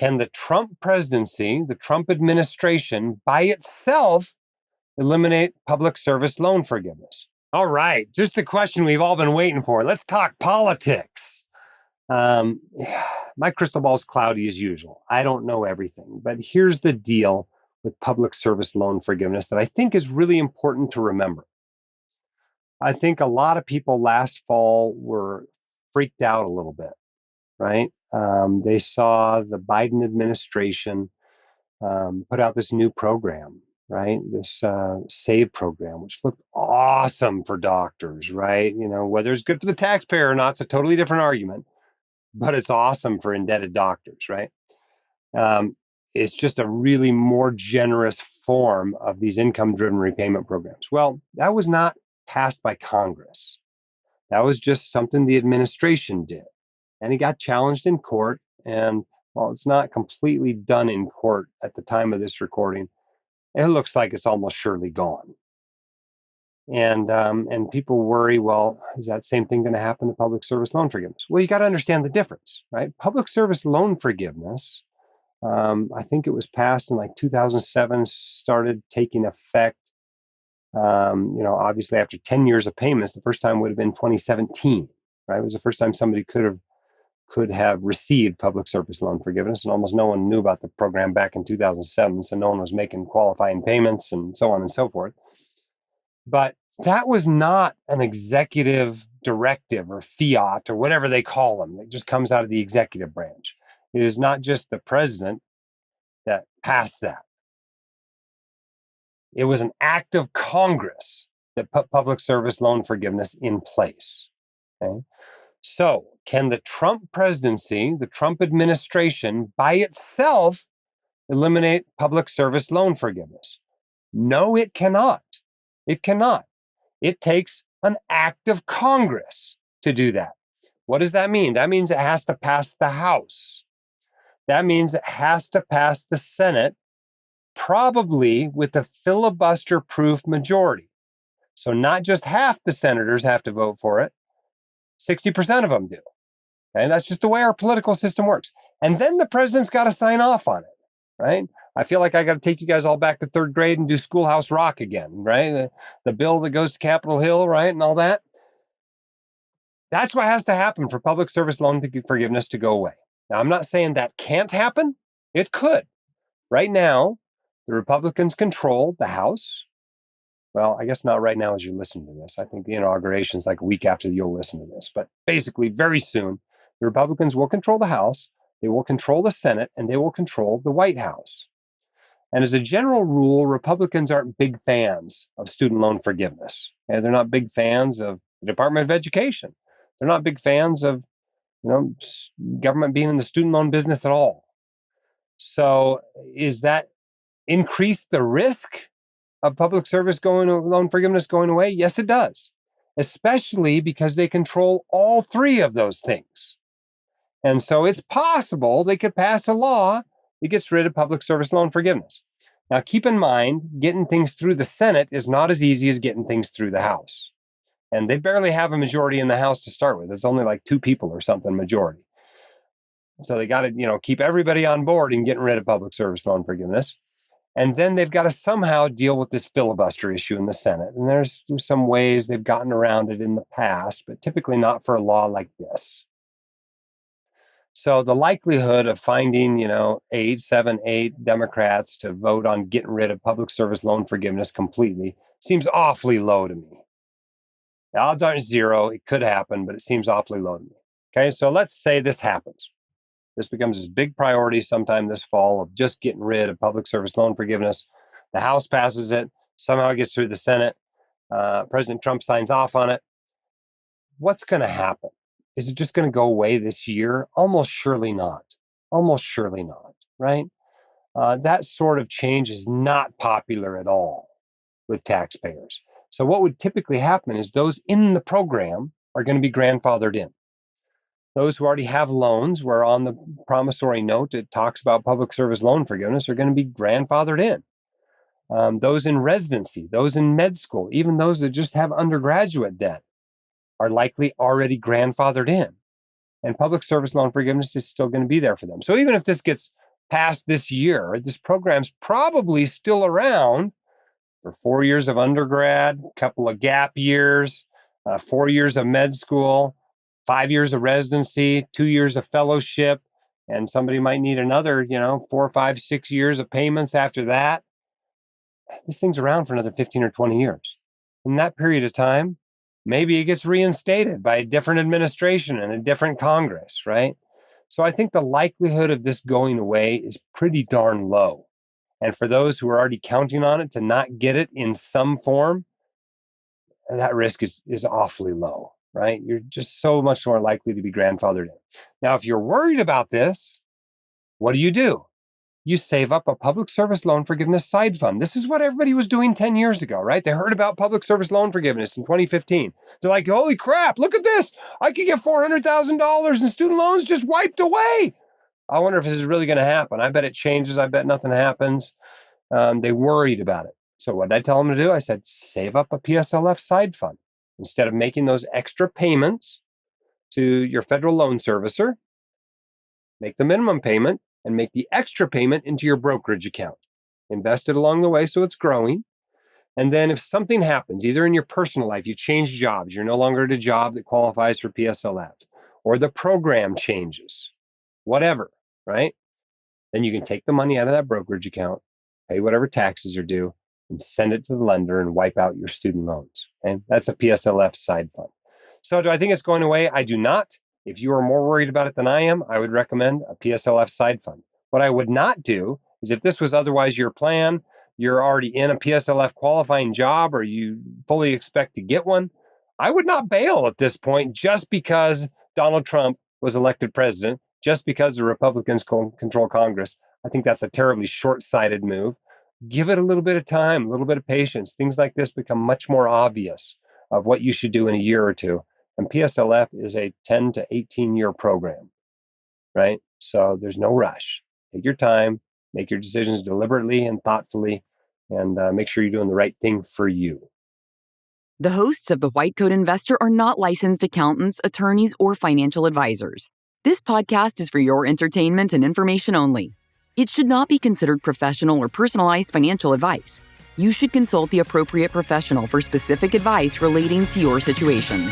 Can the Trump presidency, the Trump administration by itself eliminate public service loan forgiveness? All right, just the question we've all been waiting for. Let's talk politics. My crystal ball's cloudy as usual. I don't know everything, but here's the deal with public service loan forgiveness that I think is really important to remember. I think a lot of people last fall were freaked out a little bit, right? They saw the Biden administration put out this new program, right? This SAVE program, which looked awesome for doctors, right? You know, whether it's good for the taxpayer or not, it's a totally different argument, but it's awesome for indebted doctors, right? It's just a really more generous form of these income-driven repayment programs. Well, that was not passed by Congress. That was just something the administration did. And it got challenged in court. And while it's not completely done in court at the time of this recording, it looks like it's almost surely gone. And people worry, well, is that same thing going to happen to public service loan forgiveness? Well, you got to understand the difference, right? Public service loan forgiveness, I think it was passed in like 2007, started taking effect. Obviously after 10 years of payments, the first time would have been 2017, right? It was the first time somebody could have received public service loan forgiveness, and almost no one knew about the program back in 2007, so no one was making qualifying payments and so on and so forth. But that was not an executive directive or fiat or whatever they call them. It just comes out of the executive branch. It is not just the president that passed that. It was an act of Congress that put public service loan forgiveness in place. Okay? So, can the Trump presidency, the Trump administration by itself eliminate public service loan forgiveness? No, it cannot. It cannot. It takes an act of Congress to do that. What does that mean? That means it has to pass the House. That means it has to pass the Senate, probably with a filibuster-proof majority. So not just half the senators have to vote for it, 60% of them do. And that's just the way our political system works. And then the president's got to sign off on it, right? I feel like I got to take you guys all back to third grade and do Schoolhouse Rock again, right? The bill that goes to Capitol Hill, right? And all that. That's what has to happen for public service loan forgiveness to go away. Now, I'm not saying that can't happen. It could. Right now, the Republicans control the House. Well, I guess not right now as you listen to this. I think the inauguration is like a week after you'll listen to this. But basically, very soon, the Republicans will control the House, they will control the Senate, and they will control the White House. And as a general rule, Republicans aren't big fans of student loan forgiveness. And they're not big fans of the Department of Education. They're not big fans of government being in the student loan business at all. So is that increase the risk of public service loan forgiveness going away? Yes, it does, especially because they control all three of those things. And so it's possible they could pass a law that gets rid of public service loan forgiveness. Now, keep in mind, getting things through the Senate is not as easy as getting things through the House. And they barely have a majority in the House to start with. It's only like 2 people or something majority. So they got to, keep everybody on board in getting rid of public service loan forgiveness. And then they've got to somehow deal with this filibuster issue in the Senate. And there's some ways they've gotten around it in the past, but typically not for a law like this. So the likelihood of finding, 7, 8 Democrats to vote on getting rid of public service loan forgiveness completely seems awfully low to me. The odds aren't 0. It could happen, but it seems awfully low to me. Okay, so let's say this happens. This becomes this big priority sometime this fall of just getting rid of public service loan forgiveness. The House passes it. Somehow it gets through the Senate. President Trump signs off on it. What's going to happen? Is it just going to go away this year? Almost surely not. Almost surely not, right? That sort of change is not popular at all with taxpayers. So what would typically happen is those in the program are going to be grandfathered in. Those who already have loans, where on the promissory note it talks about public service loan forgiveness, are going to be grandfathered in. Those in residency, those in med school, even those that just have undergraduate debt are likely already grandfathered in. And public service loan forgiveness is still going to be there for them. So even if this gets past this year, this program's probably still around for 4 years of undergrad, a couple of gap years, 4 years of med school, 5 years of residency, 2 years of fellowship, and somebody might need another, 4, 5, 6 years of payments after that. This thing's around for another 15 or 20 years. In that period of time, maybe it gets reinstated by a different administration and a different Congress, right? So I think the likelihood of this going away is pretty darn low. And for those who are already counting on it to not get it in some form, that risk is awfully low, right? You're just so much more likely to be grandfathered in. Now, if you're worried about this, what do? You save up a public service loan forgiveness side fund. This is what everybody was doing 10 years ago, right? They heard about public service loan forgiveness in 2015. They're like, holy crap, look at this. I could get $400,000 in student loans just wiped away. I wonder if this is really going to happen. I bet it changes. I bet nothing happens. They worried about it. So what did I tell them to do? I said, save up a PSLF side fund. Instead of making those extra payments to your federal loan servicer, make the minimum payment and make the extra payment into your brokerage account. Invest it along the way so it's growing. And then if something happens, either in your personal life, you change jobs, you're no longer at a job that qualifies for PSLF, or the program changes, whatever, right? Then you can take the money out of that brokerage account, pay whatever taxes are due, and send it to the lender and wipe out your student loans. Okay? That's a PSLF side fund. So do I think it's going away? I do not. If you are more worried about it than I am, I would recommend a PSLF side fund. What I would not do is if this was otherwise your plan, you're already in a PSLF qualifying job or you fully expect to get one, I would not bail at this point just because Donald Trump was elected president, just because the Republicans control Congress. I think that's a terribly short-sighted move. Give it a little bit of time, a little bit of patience. Things like this become much more obvious of what you should do in a year or two. And PSLF is a 10 to 18-year program, right? So there's no rush. Take your time, make your decisions deliberately and thoughtfully, and make sure you're doing the right thing for you. The hosts of The White Coat Investor are not licensed accountants, attorneys, or financial advisors. This podcast is for your entertainment and information only. It should not be considered professional or personalized financial advice. You should consult the appropriate professional for specific advice relating to your situation.